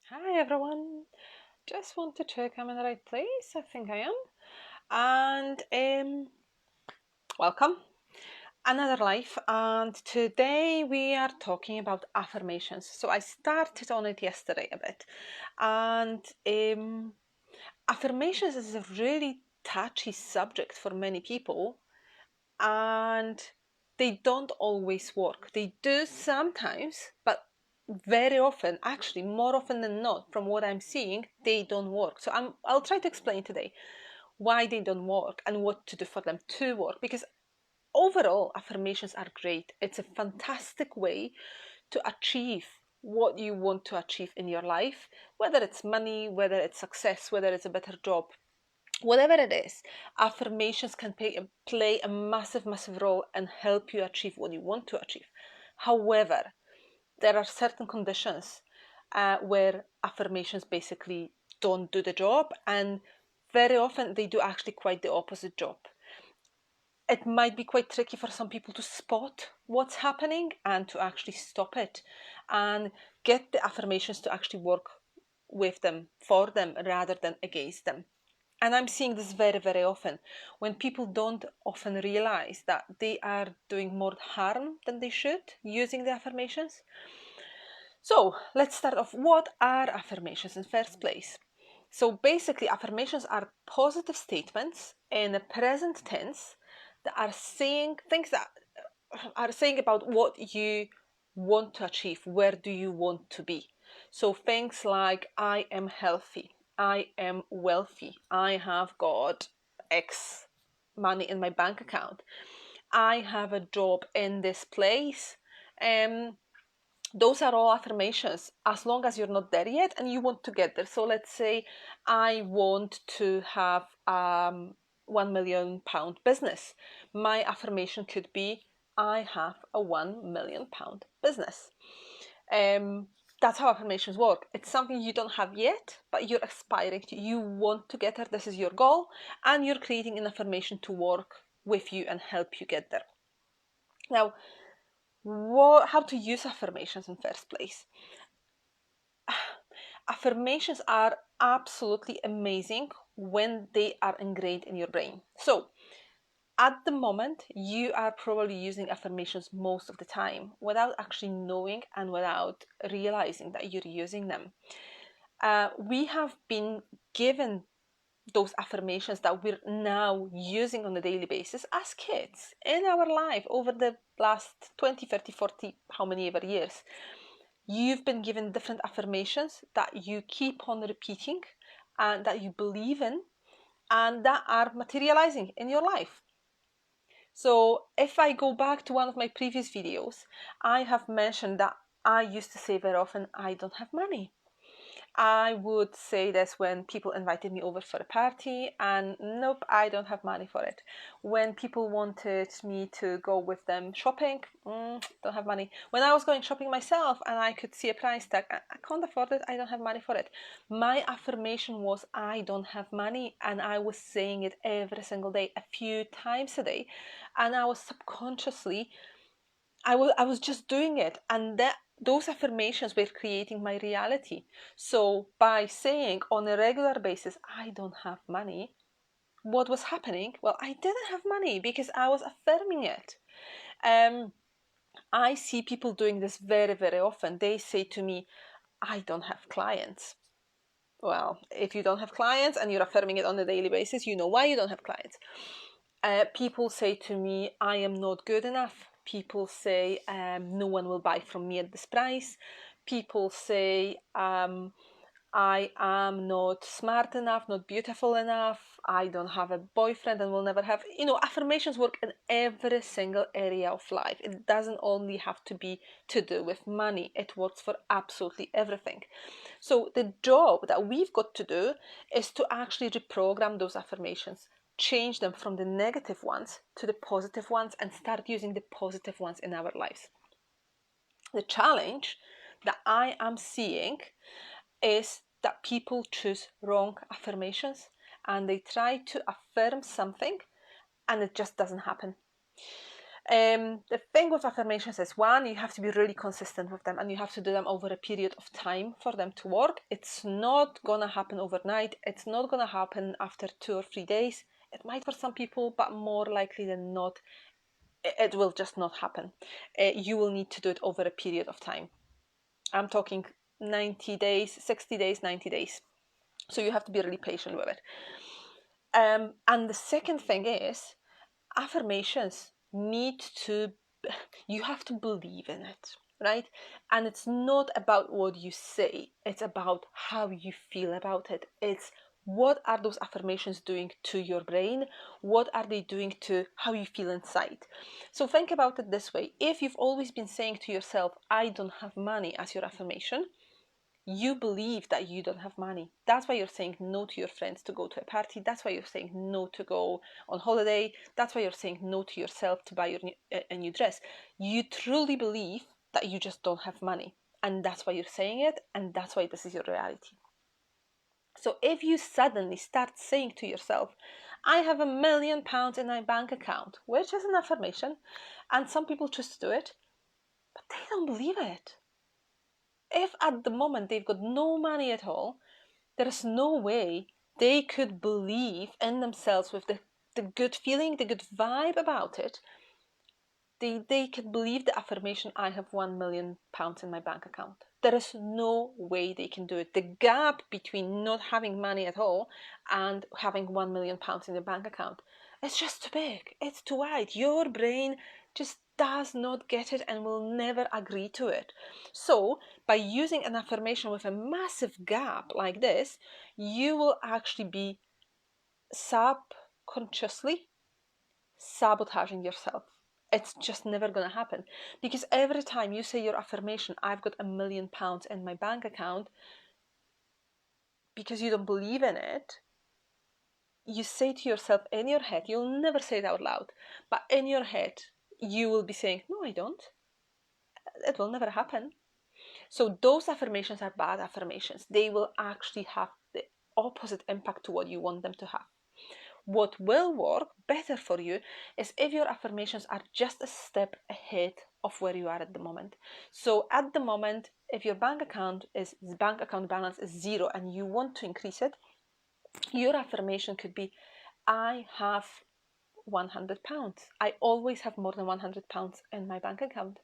Hi everyone. Just want to check I'm in the right place. I think I am. And welcome. Another life. And today we are talking about affirmations. So I started on it yesterday a bit. And affirmations is a really touchy subject for many people. And they don't always work. They do sometimes, but very often, actually more often than not, from what I'm seeing, they don't work. So I'll try to explain today why they don't work and what to do for them to work, because overall affirmations are great. It's a fantastic way to achieve what you want to achieve in your life, whether it's money, whether it's success, whether it's a better job, whatever it is. Affirmations can play a massive role and help you achieve what you want to achieve. However, there are certain conditions where affirmations basically don't do the job, and very often they do actually quite the opposite job. It might be quite tricky for some people to spot what's happening and to actually stop it and get the affirmations to actually work with them, for them, rather than against them. And I'm seeing this very often when people don't often realize that they are doing more harm than they should using the affirmations. So let's start off. What are affirmations in first place? So basically, affirmations are positive statements in a present tense that are saying things that are saying about what you want to achieve. Where do you want to be? So things like I am healthy, I am wealthy, I have got X money in my bank account, I have a job in this place. Um, those are all affirmations as long as you're not there yet and you want to get there. So let's say I want to have £1 million business. My affirmation could be I have a £1 million business. um, that's how affirmations work. It's something you don't have yet, but you're aspiring to. You want to get there. This is your goal, and you're creating an affirmation to work with you and help you get there. Now, how to use affirmations in first place? Affirmations are absolutely amazing when they are ingrained in your brain. So at the moment, you are probably using affirmations most of the time without actually knowing and without realizing that you're using them. We have been given those affirmations that we're now using on a daily basis as kids in our life over the last 20, 30, 40, how many ever years. You've been given different affirmations that you keep on repeating and that you believe in and that are materializing in your life. So if I go back to one of my previous videos, I have mentioned that I used to say very often, I don't have money. I would say this when people invited me over for a party and nope, I don't have money for it. When people wanted me to go with them shopping, don't have money. When I was going shopping myself and I could see a price tag, I can't afford it, I don't have money for it. My affirmation was I don't have money, and I was saying it every single day, a few times a day, and I was subconsciously I was just doing it, and those affirmations were creating my reality. So by saying on a regular basis, I don't have money, what was happening? Well, I didn't have money because I was affirming it. Um, I see people doing this very often. They say to me, I don't have clients. Well, if you don't have clients and you're affirming it on a daily basis, you know why you don't have clients. People say to me, I am not good enough. People say, no one will buy from me at this price. People say, I am not smart enough, not beautiful enough. I don't have a boyfriend and will never have. Affirmations work in every single area of life. It doesn't only have to be to do with money, it works for absolutely everything. So, the job that we've got to do is to actually reprogram those affirmations, change them from the negative ones to the positive ones, and start using the positive ones in our lives. The challenge that I am seeing is that people choose wrong affirmations and they try to affirm something and it just doesn't happen. The thing with affirmations is, one, you have to be really consistent with them, and you have to do them over a period of time for them to work. It's not gonna happen overnight. It's not gonna happen after 2 or 3 days. It might for some people, but more likely than not, it will just not happen. You will need to do it over a period of time. I'm talking 90 days, 60 days, 90 days. So you have to be really patient with it. And the second thing is, affirmations need to, you have to believe in it, right? And it's not about what you say, it's about how you feel about it. It's what are those affirmations doing to your brain? What are they doing to how you feel inside? So think about it this way. If you've always been saying to yourself, I don't have money, as your affirmation, you believe that you don't have money. That's why you're saying no to your friends to go to a party. That's why you're saying no to go on holiday. That's why you're saying no to yourself to buy a new dress. You truly believe that you just don't have money. And that's why you're saying it. And that's why this is your reality. So if you suddenly start saying to yourself, I have £1,000,000 in my bank account, which is an affirmation, and some people choose to do it, but they don't believe it. If at the moment they've got no money at all, there is no way they could believe in themselves with the good feeling, the good vibe about it. They could believe the affirmation, I have £1,000,000 in my bank account. There is no way they can do it. The gap between not having money at all and having £1,000,000 in your bank account is just too big. It's too wide. Your brain just does not get it and will never agree to it. So by using an affirmation with a massive gap like this, you will actually be subconsciously sabotaging yourself. It's just never going to happen, because every time you say your affirmation, I've got £1,000,000 in my bank account, because you don't believe in it, you say to yourself in your head, you'll never say it out loud, but in your head you will be saying, no, I don't, it will never happen. So those affirmations are bad affirmations. They will actually have the opposite impact to what you want them to have. What will work better for you is if your affirmations are just a step ahead of where you are at the moment. So at the moment, if your bank account balance is 0 and you want to increase it, your affirmation could be, I have £100. I always have more than £100 in my bank account.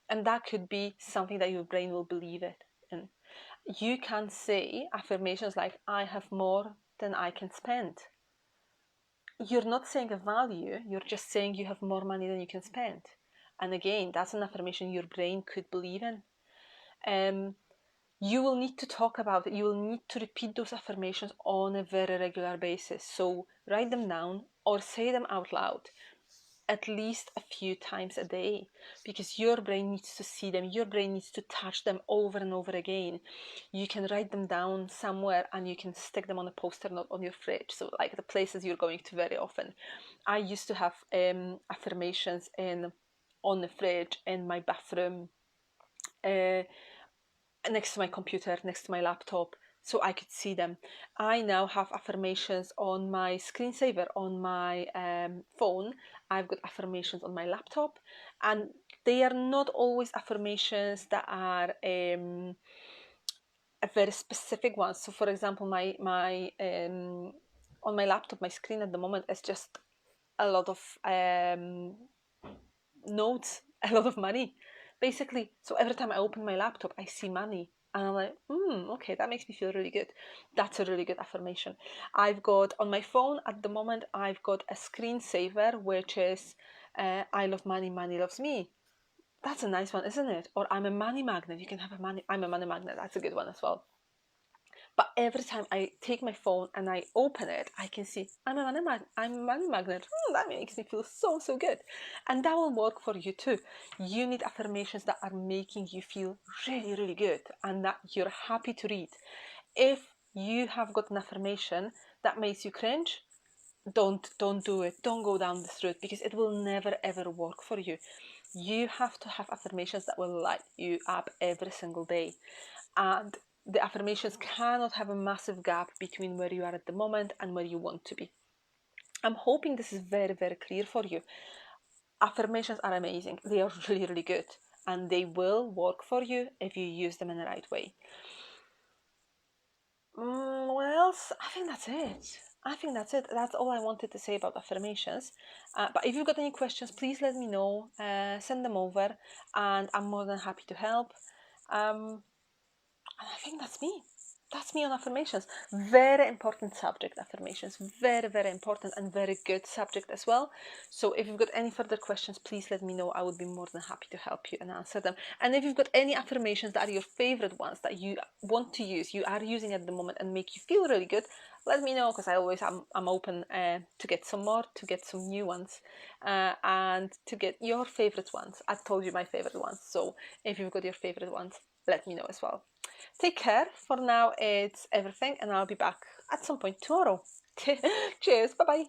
And that could be something that your brain will believe it in. You can say affirmations like, I have more than I can spend. You're not saying a value, you're just saying you have more money than you can spend. And again, that's an affirmation your brain could believe in. You will need to talk about it. You will need to repeat those affirmations on a very regular basis. So write them down or say them out loud at least a few times a day, because your brain needs to see them. Your brain needs to touch them over and over again. You can write them down somewhere and you can stick them on a poster note on your fridge, so like the places you're going to very often. I used to have affirmations on the fridge in my bathroom, next to my computer, next to my laptop, so I could see them. I now have affirmations on my screensaver on my phone. I've got affirmations on my laptop, and they are not always affirmations that are a very specific ones. So for example, my on my laptop, my screen at the moment is just a lot of notes, a lot of money, basically. So every time I open my laptop, I see money. And I'm like, okay, that makes me feel really good. That's a really good affirmation. I've got on my phone at the moment, I've got a screensaver, which is, I love money, money loves me. That's a nice one, isn't it? Or I'm a money magnet. You can have I'm a money magnet. That's a good one as well. But every time I take my phone and I open it, I can see I'm a money magnet. That makes me feel so good. And that will work for you too. You need affirmations that are making you feel really good and that you're happy to read. If you have got an affirmation that makes you cringe, don't do it. Don't go down this route, because it will never ever work for you. You have to have affirmations that will light you up every single day. And the affirmations cannot have a massive gap between where you are at the moment and where you want to be. I'm hoping this is very clear for you. affirmations are amazing. They are really, really good, and they will work for you if you use them in the right way. What else? I think that's it. I think that's it. That's all I wanted to say about affirmations. But if you've got any questions, please let me know. Send them over, and I'm more than happy to help. And I think that's me. That's me on affirmations. Very important subject, affirmations. Very, very important and very good subject as well. So if you've got any further questions, please let me know. I would be more than happy to help you and answer them. And if you've got any affirmations that are your favorite ones that you want to use, you are using at the moment and make you feel really good, let me know, because I'm open to get some more, to get some new ones, and to get your favorite ones. I told you my favorite ones. So if you've got your favorite ones, let me know as well. Take care. For now, it's everything, and I'll be back at some point tomorrow. Cheers. Bye bye.